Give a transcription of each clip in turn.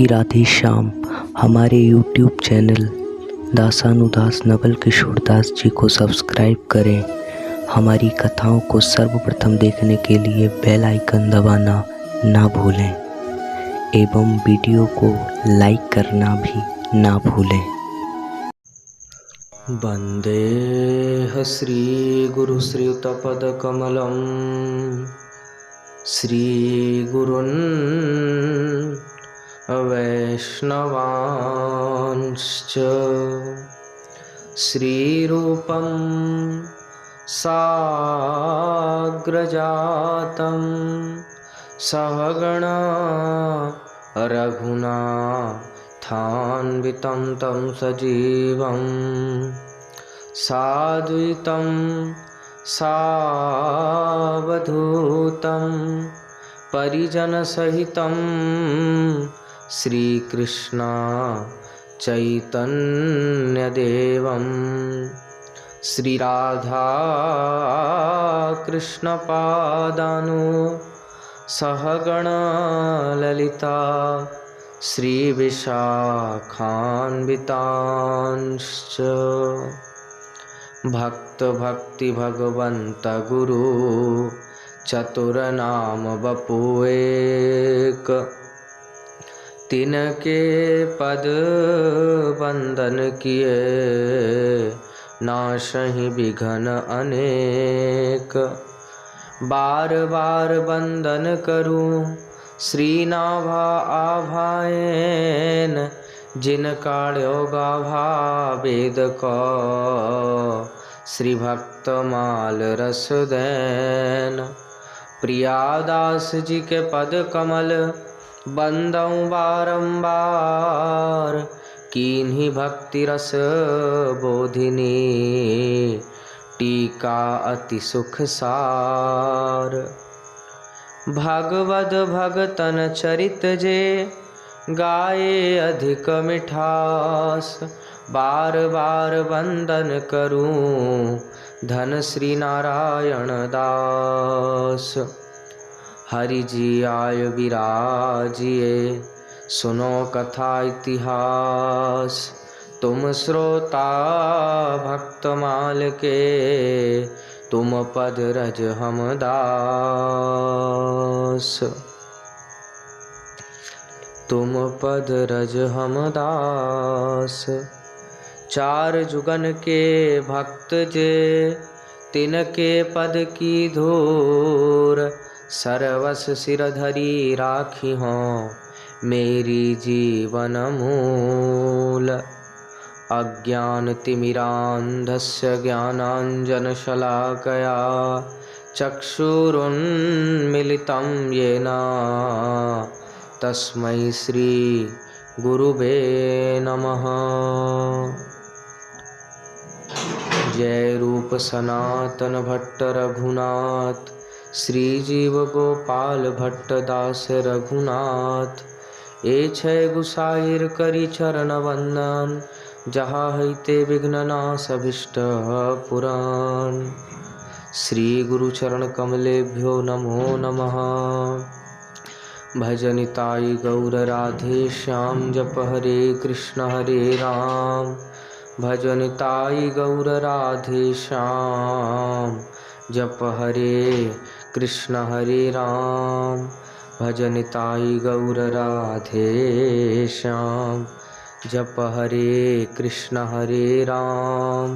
राधे राधे श्याम। हमारे YouTube channel दासानुदास Naval Kishore Das ji को subscribe करें। हमारी कथाओं को सर्वप्रथम देखने के लिए बेल आइकन दबाना ना भूलें एवं वीडियो को लाइक करना भी ना भूलें। वंदेह श्री गुरु श्रीयुतपदकमलं श्री गुरुन् वैष्णवांश्च श्रीरूपं साग्रजातं सहगणा रघुनाथान्वितं तं सजीवं साद्वैतं सावधूतं परिजनसहितं श्रीकृष्ण चैतन्यदेवं श्रीराधा कृष्णपादानु सहगणा ललिता श्रीविशाखान्वितांश्च भक्त भक्ति भगवंत गुरु चतुरनाम बपुएक तिनके पद वंदन किए नाशहि विघन अनेक। बार बार वंदन करूं श्रीनाभा आभाएन जिनका गाभा वेद को श्री भक्त माल रस दैन। प्रियादास जी के पद कमल बंदऊं बारंबार कीन्ही भक्ति रस बोधिनी टीका अति सुख सार। भगवद भगतन चरित जे गाये अधिक मिठास बार बार वंदन करूं धन श्री नारायण दास। हरि जी आय विराजिए सुनो कथा इतिहास तुम श्रोता भक्तमाल के तुम पद रज हम दास तुम पद रज हम दास। चार जुगन के भक्त जे तिनके पद की धूर सरवस सिर धरी राखी हों मेरी जीवन मूल। अज्ञान तिमिरान्धस्य ज्ञानाञ्जन शलाकया चक्षुरुन्मिलितं येन तस्मै श्री गुरुवे नमः। जय रूप सनातन भट्ट रघुनाथ श्री जीव गोपाल भट्ट दास रघुनाथ। ए छय गुसाइर करी चरण वंदन जहाँ हईते विघ्न नाश अभिष्ट पुराण। श्री गुरु चरण कमलेभ्यो नमो नमः। भजनिताई गौर राधे श्याम जप हरे कृष्ण हरे राम भजनिताई गौर राधे श्याम जप हरे कृष्ण हरे राम भजनिताई गौर राधे श्याम जप हरे कृष्ण हरे राम।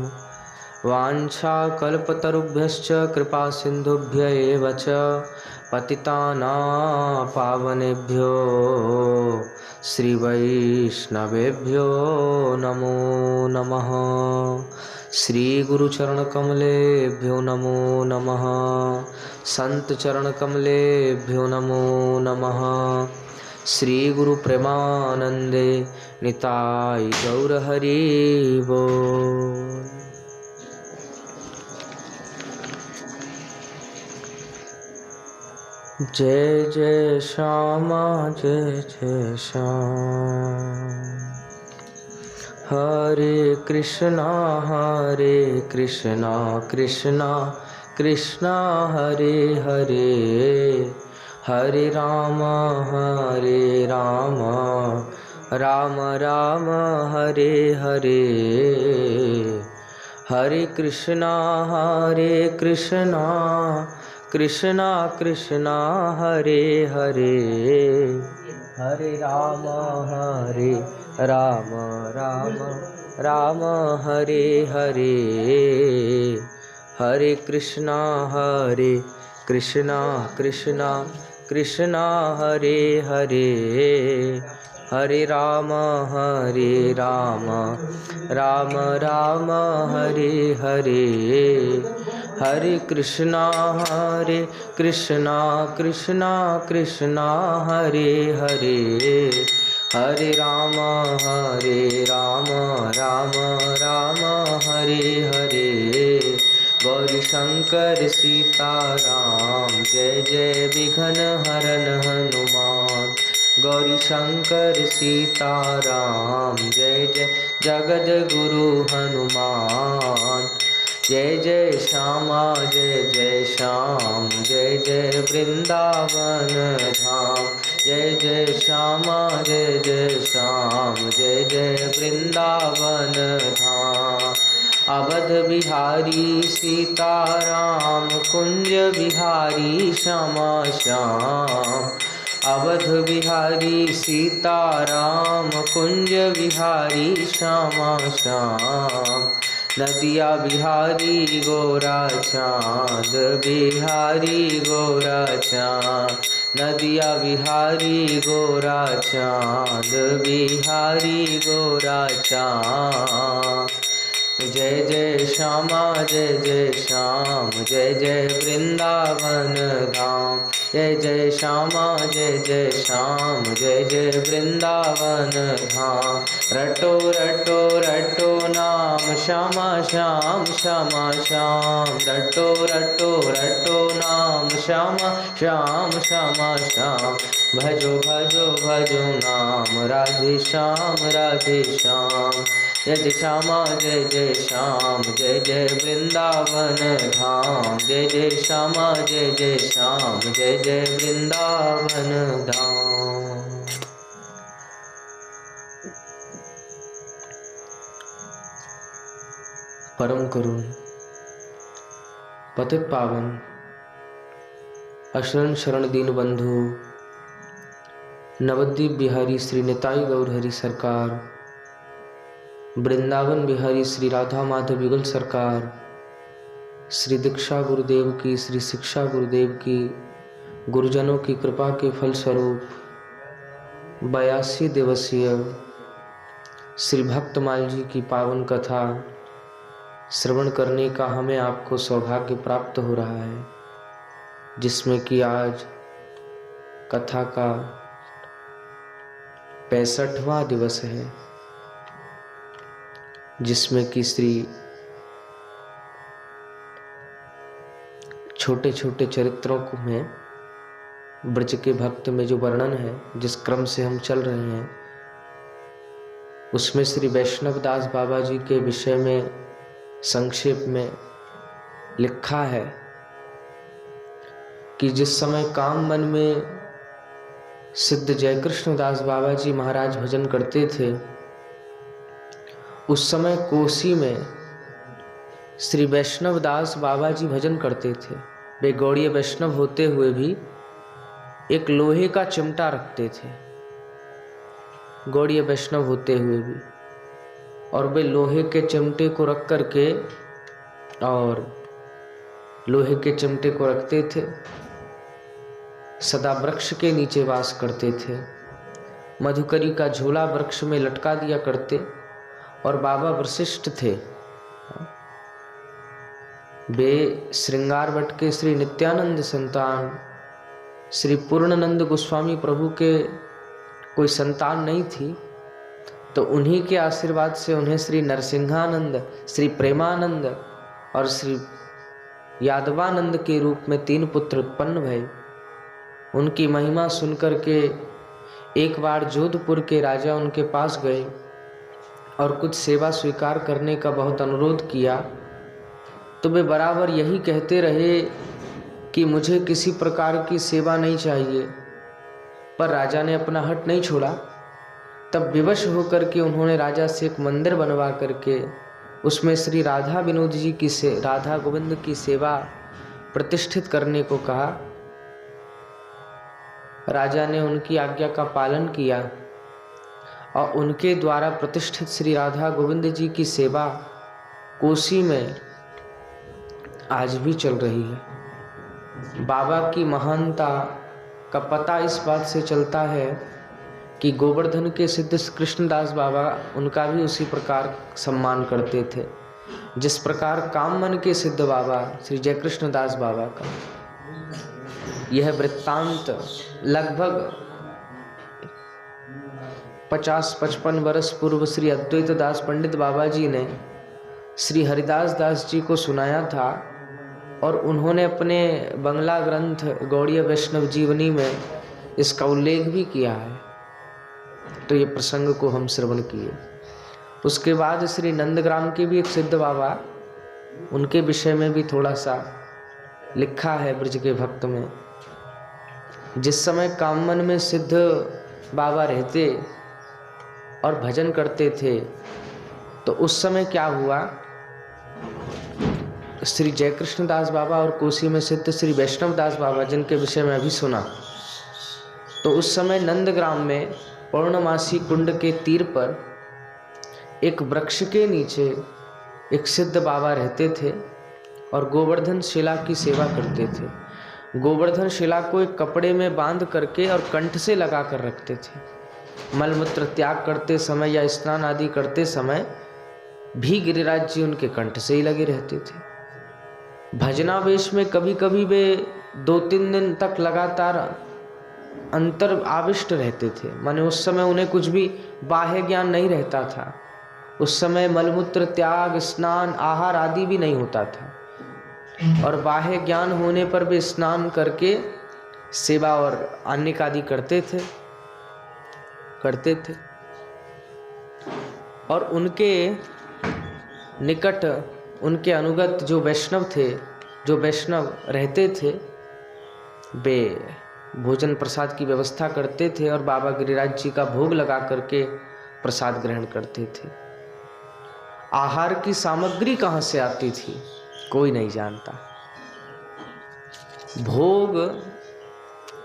वाञ्छा कल्पतरुभ्यश्च कृपा सिन्धुभ्य एव च पतितानां पावनेभ्यो श्री वैष्णवेभ्यो नमो नमः। श्री गुरु चरण कमलेभ्यो नमो नमः। संत चरण कमलेभ्यो नमो नमः। श्री गुरु प्रेमानंदे निताई गौर हरि बोल। जय जय श्यामा जय जय श्याम। हरे कृष्णा कृष्णा कृष्णा हरे हरे हरे राम राम राम हरे हरे, हरे कृष्णा कृष्णा कृष्णा हरे हरे, हरे राम राम राम हरे हरे, हरे कृष्णा कृष्णा कृष्णा हरे हरे, हरे राम राम राम हरे हरे, हरे कृष्णा कृष्णा कृष्णा हरे हरे, हरे राम राम हरे हरे, गौरी शंकर सीताराम जय जय विघ्न हरन हनुमान, गौरी शंकर सीताराम जय जय जगद गुरु हनुमान, जय जय श्यामा जय श्याम, जय जय वृंदावन धाम, जय जय श्यामा जय श्याम, जय जय वृंदावन धाम, अवध बिहारी सीताराम कुंज बिहारी श्यामा श्याम, अवध बिहारी सीताराम कुंज बिहारी श्यामा श्याम, नदिया बिहारी गोरा चाँद बिहारी गोरा चाँद, नदिया बिहारी गोरा चाँद बिहारी गोरा चाँद, जय जय श्यामा जय श्याम, जय जय वृंदावन धाम, जय जय श्यामा जय श्याम, जय जय वृंदावन धाम, रटो रटो रटो नाम श्यामा श्याम श्यामा श्याम, रटो रटो रटो नाम श्यामा श्याम श्यामा श्याम, भजो भजो भजो नाम राधे श्याम, जय श्यामा जय श्याम, जय जय वृंदावन धाम, जय जय श्यामा जय श्याम, जय जय वृंदावन धाम। परम करुण पतित पावन अशरण शरण दीन बंधु नवद्वीप बिहारी श्री निताई गौर हरि सरकार, वृंदावन बिहारी श्री राधा माधव युगल सरकार, श्री दीक्षा गुरुदेव की, श्री शिक्षा गुरुदेव की, गुरुजनों की कृपा के फलस्वरूप 82 दिवसीय श्री भक्तमाल जी की पावन कथा श्रवण करने का हमें आपको सौभाग्य प्राप्त हो रहा है, जिसमें कि आज कथा का 65वां दिवस है, जिसमें कि श्री छोटे छोटे चरित्रों को में ब्रज के भक्त में जो वर्णन है, जिस क्रम से हम चल रहे हैं, उसमें श्री वैष्णव दास बाबा जी के विषय में संक्षेप में लिखा है कि जिस समय काम मन में सिद्ध जयकृष्ण दास बाबा जी महाराज भजन करते थे, उस समय कोसी में श्री वैष्णव दास बाबा जी भजन करते थे। वे गौड़ीय वैष्णव होते हुए भी एक लोहे का चिमटा रखते थे, गौड़ीय वैष्णव होते हुए भी, और वे लोहे के चिमटे को रख करके और लोहे के चिमटे को रखते थे, सदा वृक्ष के नीचे वास करते थे, मधुकरी का झोला वृक्ष में लटका दिया करते, और बाबा वशिष्ठ थे। वे श्रृंगारवट के श्री नित्यानंद संतान श्री पूर्णानंद गोस्वामी प्रभु के कोई संतान नहीं थी, तो उन्हीं के आशीर्वाद से उन्हें श्री नरसिंहानंद, श्री प्रेमानंद और श्री यादवानंद के रूप में 3 पुत्र उत्पन्न भये। उनकी महिमा सुनकर के एक बार जोधपुर के राजा उनके पास गए और कुछ सेवा स्वीकार करने का बहुत अनुरोध किया, तो वे बराबर यही कहते रहे कि मुझे किसी प्रकार की सेवा नहीं चाहिए, पर राजा ने अपना हट नहीं छोड़ा। तब विवश होकर के उन्होंने राजा से एक मंदिर बनवा करके उसमें श्री राधा विनोद जी की राधा गोविंद की सेवा प्रतिष्ठित करने को कहा। राजा ने उनकी आज्ञा का पालन किया और उनके द्वारा प्रतिष्ठित श्री राधा गोविंद जी की सेवा कोसी में आज भी चल रही है। बाबा की महानता का पता इस बात से चलता है कि गोवर्धन के सिद्ध कृष्णदास बाबा उनका भी उसी प्रकार सम्मान करते थे जिस प्रकार काममन के सिद्ध बाबा श्री जय कृष्णदास बाबा का। यह वृत्तांत लगभग 50-55 वर्ष पूर्व श्री अद्वैत दास पंडित बाबा जी ने श्री हरिदास दास जी को सुनाया था और उन्होंने अपने बंगला ग्रंथ गौड़ीय वैष्णव जीवनी में इसका उल्लेख भी किया है। तो ये प्रसंग को हम श्रवण किए। उसके बाद श्री नंदग्राम के भी एक सिद्ध बाबा, उनके विषय में भी थोड़ा सा लिखा है ब्रज के भक्त में। जिस समय काममन में सिद्ध बाबा रहते और भजन करते थे तो उस समय क्या हुआ, श्री जय कृष्णदास बाबा और कोसी में सिद्ध श्री वैष्णव दास बाबा जिनके विषय में अभी सुना, तो उस समय नंदग्राम में पौर्णमासी कुंड के तीर पर एक वृक्ष के नीचे एक सिद्ध बाबा रहते थे और गोवर्धन शिला की सेवा करते थे। गोवर्धन शिला को एक कपड़े में बांध करके और कंठ से लगा कर रखते थे। मलमूत्र त्याग करते समय या स्नान आदि करते समय भी गिरिराज जी उनके कंठ से ही लगे रहते थे। भजनावेश में कभी कभी वे 2-3 दिन तक लगातार अंतर आविष्ट रहते थे, माने उस समय उन्हें कुछ भी बाह्य ज्ञान नहीं रहता था। उस समय मलमूत्र त्याग, स्नान, आहार आदि भी नहीं होता था और बाह्य ज्ञान होने पर वे स्नान करके सेवा और अन्य आदि करते थे। और उनके निकट उनके अनुगत जो वैष्णव थे, जो वैष्णव रहते थे, वे भोजन प्रसाद की व्यवस्था करते थे और बाबा गिरिराज जी का भोग लगा करके प्रसाद ग्रहण करते थे। आहार की सामग्री कहाँ से आती थी कोई नहीं जानता। भोग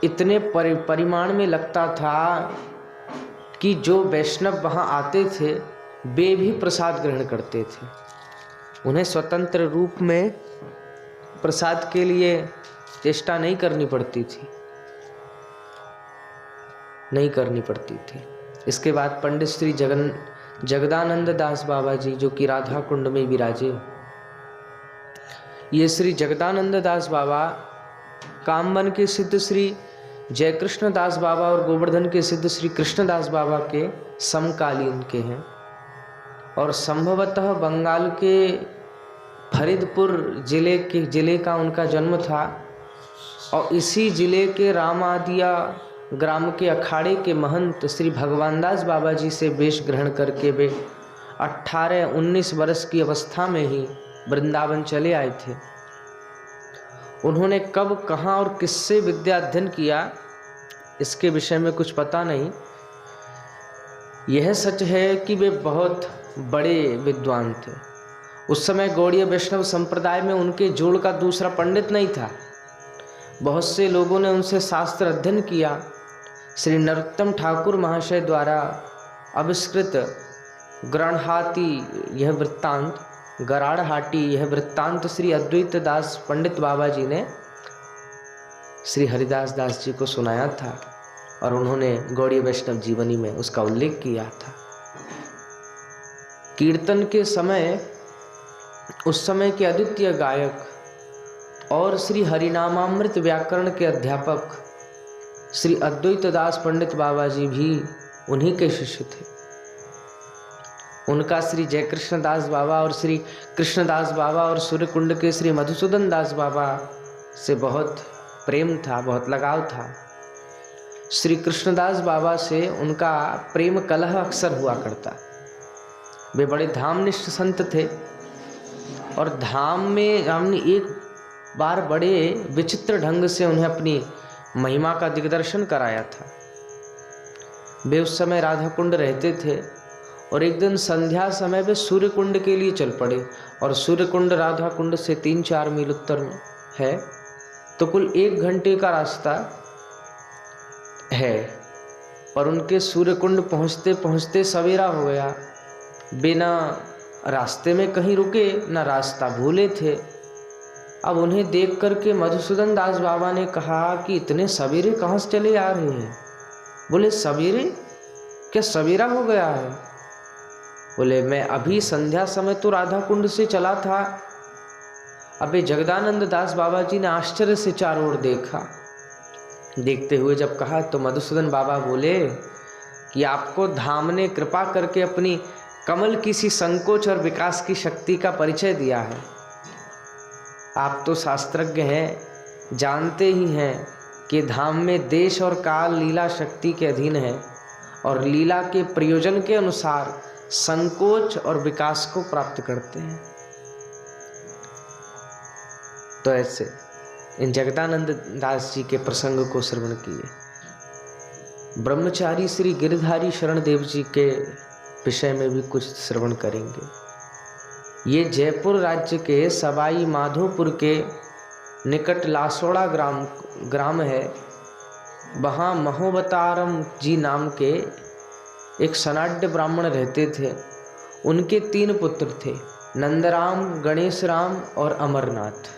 इतने परिमाण में लगता था कि जो वैष्णव वहाँ आते थे वे भी प्रसाद ग्रहण करते थे। उन्हें स्वतंत्र रूप में प्रसाद के लिए चेष्टा नहीं करनी पड़ती थी। इसके बाद पंडित श्री जगदानंद दास बाबा जी जो कि राधा कुंड में विराजे, ये श्री जगदानंद दास बाबा काममन के सिद्ध श्री जय कृष्ण दास बाबा और गोवर्धन के सिद्ध श्री कृष्णदास बाबा के समकालीन के हैं और संभवतः बंगाल के फरीदपुर जिले का उनका जन्म था और इसी जिले के रामादिया ग्राम के अखाड़े के महंत श्री भगवान दास बाबा जी से वेश ग्रहण करके वे 18-19 वर्ष की अवस्था में ही वृंदावन चले आए थे। उन्होंने कब, कहाँ और किससे विद्या अध्ययन किया इसके विषय में कुछ पता नहीं। यह सच है कि वे बहुत बड़े विद्वान थे। उस समय गौड़ीय वैष्णव संप्रदाय में उनके जोड़ का दूसरा पंडित नहीं था। बहुत से लोगों ने उनसे शास्त्र अध्ययन किया। श्री नरोत्तम ठाकुर महाशय द्वारा आविष्कृत गराड़हाटी यह वृत्तांत श्री अद्वैत दास पंडित बाबा जी ने श्री हरिदास दास जी को सुनाया था और उन्होंने गौड़ीय वैष्णव जीवनी में उसका उल्लेख किया था। कीर्तन के समय उस समय के अद्वितीय गायक और श्री हरिनामामृत व्याकरण के अध्यापक श्री अद्वैत दास पंडित बाबा जी भी उन्हीं के शिष्य थे। उनका श्री जय कृष्ण दास बाबा और श्री कृष्णदास बाबा और सूर्यकुंड के श्री मधुसूदन दास बाबा से बहुत प्रेम था, बहुत लगाव था। श्री कृष्णदास बाबा से उनका प्रेम कलह अक्सर हुआ करता। वे बड़े धामनिष्ठ संत थे और धाम में हमने एक बार बड़े विचित्र ढंग से उन्हें अपनी महिमा का दिग्दर्शन कराया था। वे उस समय राधा कुंड रहते थे और एक दिन संध्या समय वे सूर्य कुंड के लिए चल पड़े। और सूर्य कुंड राधा कुंड से 3-4 मील उत्तर में है, तो कुल 1 घंटे का रास्ता है। और उनके सूर्य कुंड पहुँचते पहुँचते सवेरा हो गया। बिना रास्ते में कहीं रुके, ना रास्ता भूले थे। अब उन्हें देख करके मधुसूदन दास बाबा ने कहा कि इतने सवेरे कहाँ से चले आ रहे हैं? बोले सवेरे? क्या सवेरा हो गया है? बोले मैं अभी संध्या समय तो राधा कुंड से चला था। अबे जगदानंद दास बाबा जी ने आश्चर्य से चारों ओर देखा। देखते हुए जब कहा तो मधुसूदन बाबा बोले कि आपको धाम ने कृपा करके अपनी कमल की सी संकोच और विकास की शक्ति का परिचय दिया है। आप तो शास्त्रज्ञ हैं, जानते ही हैं कि धाम में देश और काल लीला शक्ति के अधीन है और लीला के प्रयोजन के अनुसार संकोच और विकास को प्राप्त करते हैं। तो ऐसे इन जगदानंद दास जी के प्रसंग को श्रवण किए। ब्रह्मचारी श्री गिरधारी शरण देव जी के विषय में भी कुछ श्रवण करेंगे। ये जयपुर राज्य के सवाई माधोपुर के निकट लासोड़ा ग्राम है। वहाँ महोवतारम जी नाम के एक सनाड्य ब्राह्मण रहते थे। उनके 3 पुत्र थे, नंदराम, गणेश राम और अमरनाथ।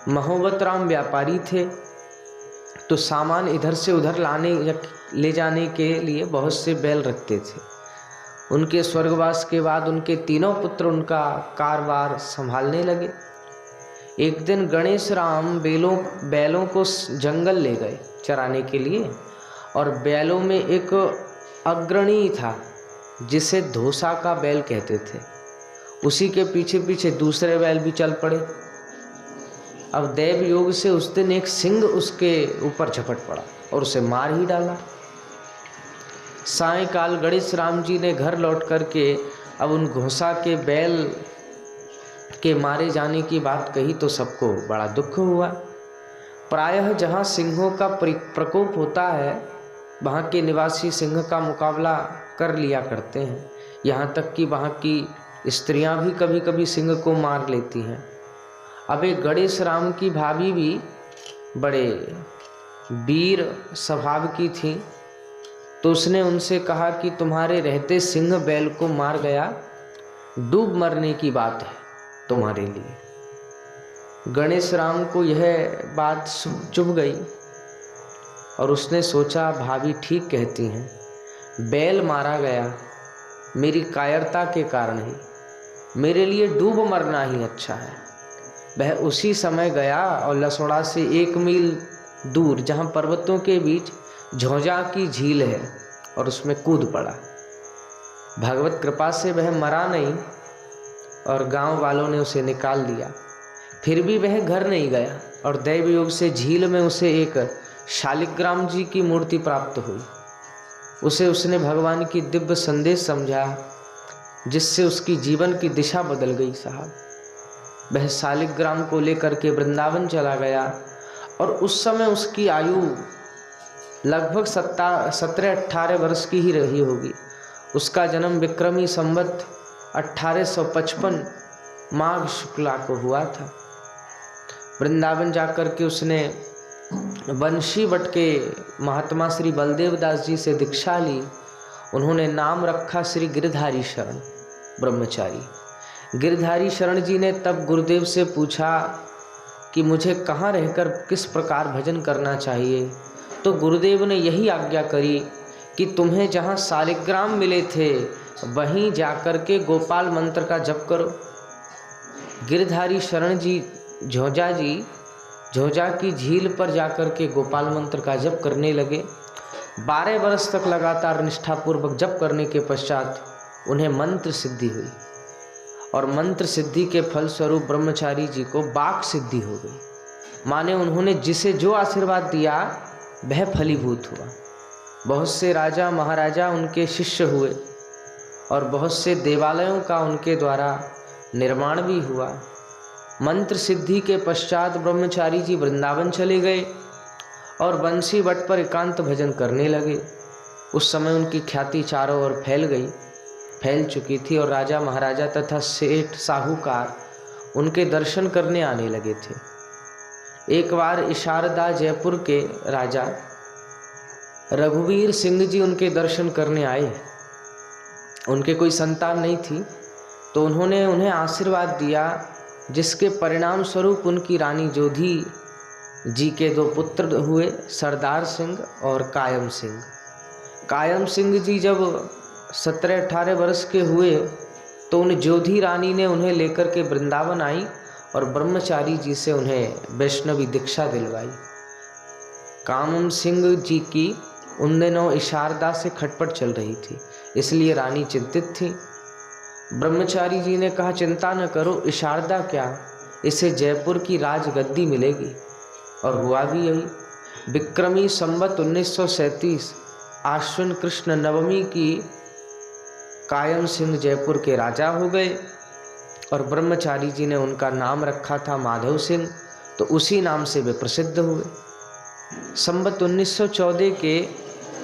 महोवत राम व्यापारी थे, तो सामान इधर से उधर ले जाने के लिए बहुत से बैल रखते थे। उनके स्वर्गवास के बाद उनके 3 पुत्र उनका कारवार संभालने लगे। एक दिन गणेश राम बैलों को जंगल ले गए चराने के लिए, और बैलों में एक अग्रणी था जिसे धोसा का बैल कहते थे। उसी के पीछे पीछे दूसरे बैल भी चल पड़े। अब दैव योग से उस दिन एक सिंह उसके ऊपर झपट पड़ा और उसे मार ही डाला। सायंकाल गणेश राम जी ने घर लौट करके अब उन घोसा के बैल के मारे जाने की बात कही तो सबको बड़ा दुख हुआ। प्रायः जहाँ सिंहों का प्रकोप होता है वहाँ के निवासी सिंह का मुकाबला कर लिया करते हैं। यहाँ तक कि वहाँ की स्त्रियाँ भी कभी कभी सिंह को मार लेती हैं। अब एक गणेश राम की भाभी भी बड़े वीर स्वभाव की थी, तो उसने उनसे कहा कि तुम्हारे रहते सिंह बैल को मार गया, डूब मरने की बात है तुम्हारे लिए। गणेश राम को यह बात चुभ गई और उसने सोचा भाभी ठीक कहती हैं, बैल मारा गया मेरी कायरता के कारण ही, मेरे लिए डूब मरना ही अच्छा है। वह उसी समय गया और लसोड़ा से 1 मील दूर जहाँ पर्वतों के बीच झोंझा की झील है और उसमें कूद पड़ा। भगवत कृपा से वह मरा नहीं और गांव वालों ने उसे निकाल दिया। फिर भी वह घर नहीं गया और दैव योग से झील में उसे एक शालिग्राम जी की मूर्ति प्राप्त हुई। उसे उसने भगवान की दिव्य संदेश समझा, जिससे उसकी जीवन की दिशा बदल गई साहब। वह शालिग्राम को लेकर के वृंदावन चला गया और उस समय उसकी आयु लगभग 17-18 वर्ष की ही रही होगी। उसका जन्म विक्रमी संवत 1855 माघ शुक्ला को हुआ था। वृंदावन जाकर के उसने वंशी वट के महात्मा श्री बलदेव दास जी से दीक्षा ली। उन्होंने नाम रखा श्री गिरधारी शरण ब्रह्मचारी। गिरधारी शरण जी ने तब गुरुदेव से पूछा कि मुझे कहाँ रहकर किस प्रकार भजन करना चाहिए, तो गुरुदेव ने यही आज्ञा करी कि तुम्हें जहाँ शालिग्राम मिले थे वहीं जाकर के गोपाल मंत्र का जप करो। गिरधारी शरण जी झोंझा की झील पर जाकर के गोपाल मंत्र का जप करने लगे। 12 वर्ष तक लगातार निष्ठापूर्वक जप करने के पश्चात उन्हें मंत्र सिद्धि हुई और मंत्र सिद्धि के फलस्वरूप ब्रह्मचारी जी को वाक सिद्धि हो गई। माने उन्होंने जिसे जो आशीर्वाद दिया वह फलीभूत हुआ। बहुत से राजा महाराजा उनके शिष्य हुए और बहुत से देवालयों का उनके द्वारा निर्माण भी हुआ। मंत्र सिद्धि के पश्चात ब्रह्मचारी जी वृंदावन चले गए और बंसी वट पर एकांत भजन करने लगे। उस समय उनकी ख्याति चारों ओर फैल चुकी थी और राजा महाराजा तथा सेठ साहूकार उनके दर्शन करने आने लगे थे। एक बार इशारदा जयपुर के राजा रघुवीर सिंह जी उनके दर्शन करने आए। उनके कोई संतान नहीं थी, तो उन्होंने उन्हें आशीर्वाद दिया, जिसके परिणाम स्वरूप उनकी रानी जोधी जी के 2 पुत्र हुए, सरदार सिंह और कायम सिंह। कायम सिंह जी जब 17-18 वर्ष के हुए तो उन जोधी रानी ने उन्हें लेकर के वृंदावन आई और ब्रह्मचारी जी से उन्हें वैष्णवी दीक्षा दिलवाई। कायम सिंह जी की उन दिनों इशारदा से खटपट चल रही थी, इसलिए रानी चिंतित थी। ब्रह्मचारी जी ने कहा, चिंता न करो, इशारदा क्या, इसे जयपुर की राजगद्दी मिलेगी। और हुआ भी यही। विक्रमी संवत 1937 आश्विन कृष्ण नवमी की कायम सिंह जयपुर के राजा हो गए और ब्रह्मचारी जी ने उनका नाम रखा था माधव सिंह, तो उसी नाम से वे प्रसिद्ध हुए। संवत 1914 के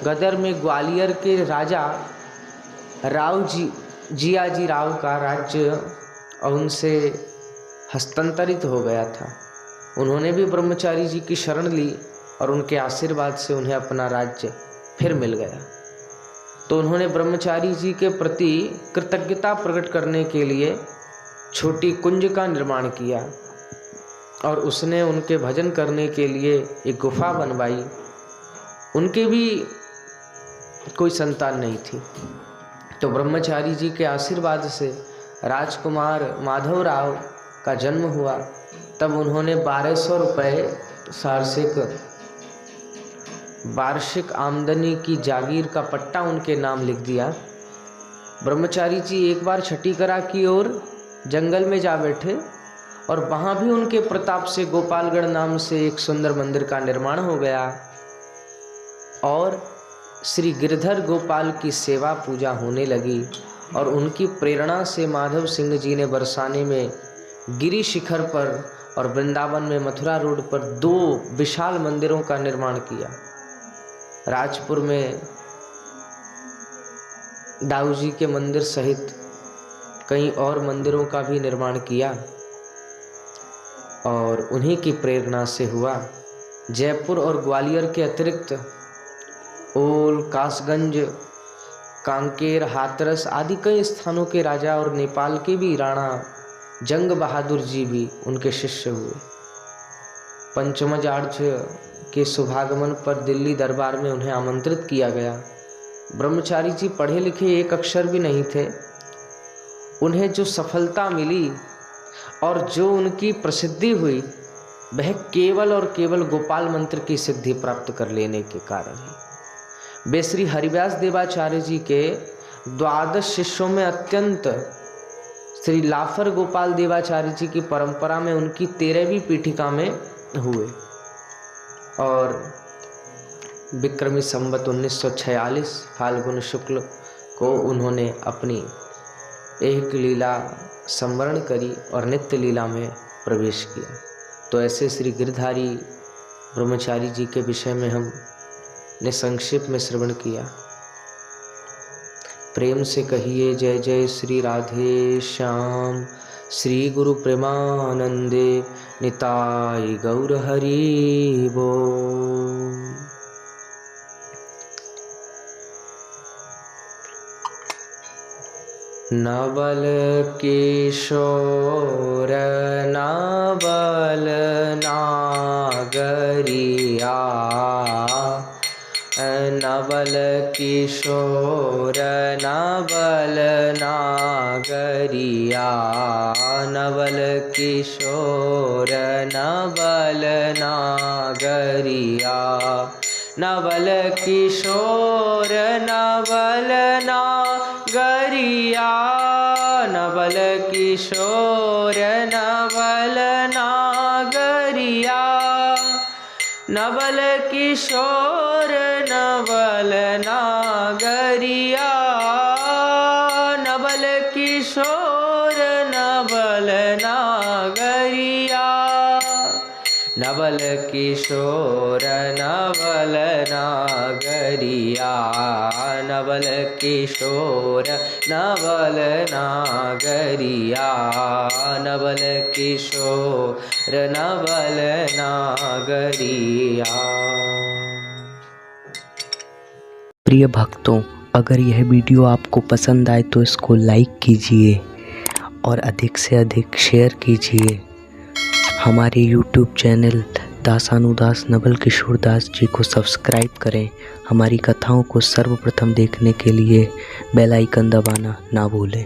गदर में ग्वालियर के राजा जियाजी राव का राज्य उनसे हस्तांतरित हो गया था। उन्होंने भी ब्रह्मचारी जी की शरण ली और उनके आशीर्वाद से उन्हें अपना राज्य फिर मिल गया। तो उन्होंने ब्रह्मचारी जी के प्रति कृतज्ञता प्रकट करने के लिए छोटी कुंज का निर्माण किया और उसने उनके भजन करने के लिए एक गुफा बनवाई। उनके भी कोई संतान नहीं थी, तो ब्रह्मचारी जी के आशीर्वाद से राजकुमार माधव राव का जन्म हुआ। तब उन्होंने 1200 रुपये वार्षिक आमदनी की जागीर का पट्टा उनके नाम लिख दिया। ब्रह्मचारी जी एक बार छठीकरा की ओर जंगल में जा बैठे और वहाँ भी उनके प्रताप से गोपालगढ़ नाम से एक सुंदर मंदिर का निर्माण हो गया और श्री गिरधर गोपाल की सेवा पूजा होने लगी। और उनकी प्रेरणा से माधव सिंह जी ने बरसाने में गिरी शिखर पर और वृंदावन में मथुरा रोड पर 2 विशाल मंदिरों का निर्माण किया। राजपुर में दाऊ जी के मंदिर सहित कई और मंदिरों का भी निर्माण किया और उन्हीं की प्रेरणा से हुआ। जयपुर और ग्वालियर के अतिरिक्त ओल, कासगंज, कांकेर, हाथरस आदि कई स्थानों के राजा और नेपाल के भी राणा जंग बहादुर जी भी उनके शिष्य हुए। पंचमजार्ज के शुभागमन पर दिल्ली दरबार में उन्हें आमंत्रित किया गया। ब्रह्मचारी जी पढ़े लिखे एक अक्षर भी नहीं थे। उन्हें जो सफलता मिली और जो उनकी प्रसिद्धि हुई वह केवल और केवल गोपाल मंत्र की सिद्धि प्राप्त कर लेने के कारण है। वे श्री हरिव्यास देवाचार्य जी के 12 शिष्यों में अत्यंत श्री लाफर गोपाल देवाचार्य जी की परंपरा में उनकी 13वीं पीठिका में हुए और विक्रमी संवत 1946 फाल्गुन शुक्ल को उन्होंने अपनी एक लीला संवरण करी और नित्य लीला में प्रवेश किया। तो ऐसे श्री गिरधारी ब्रह्मचारी जी के विषय में हमने संक्षेप में श्रवण किया। प्रेम से कहिए जय जय श्री राधे श्याम। श्री गुरु प्रेमानंदे निताई गौर हरि बोल। नवल किशोर नवल नागरिया, नवल किशोर नवल नागरिया, नवल किशोर नवल नागरिया, नवल किशोर नवल नागरिया, नवल किशोर नवल नागरिया, नवल किशोर नवल नागरिया, नवल किशोर नवल नागरिया। नवल किशोर नवल नागरिया, नवल किशोर नवल नागरिया, नवल किशोर नवल नागरिया। प्रिय भक्तों, अगर यह वीडियो आपको पसंद आए तो इसको लाइक कीजिए और अधिक से अधिक शेयर कीजिए। हमारे YouTube चैनल दासानुदास नवल किशोर दास जी को सब्सक्राइब करें। हमारी कथाओं को सर्वप्रथम देखने के लिए बेल आइकन दबाना ना भूलें।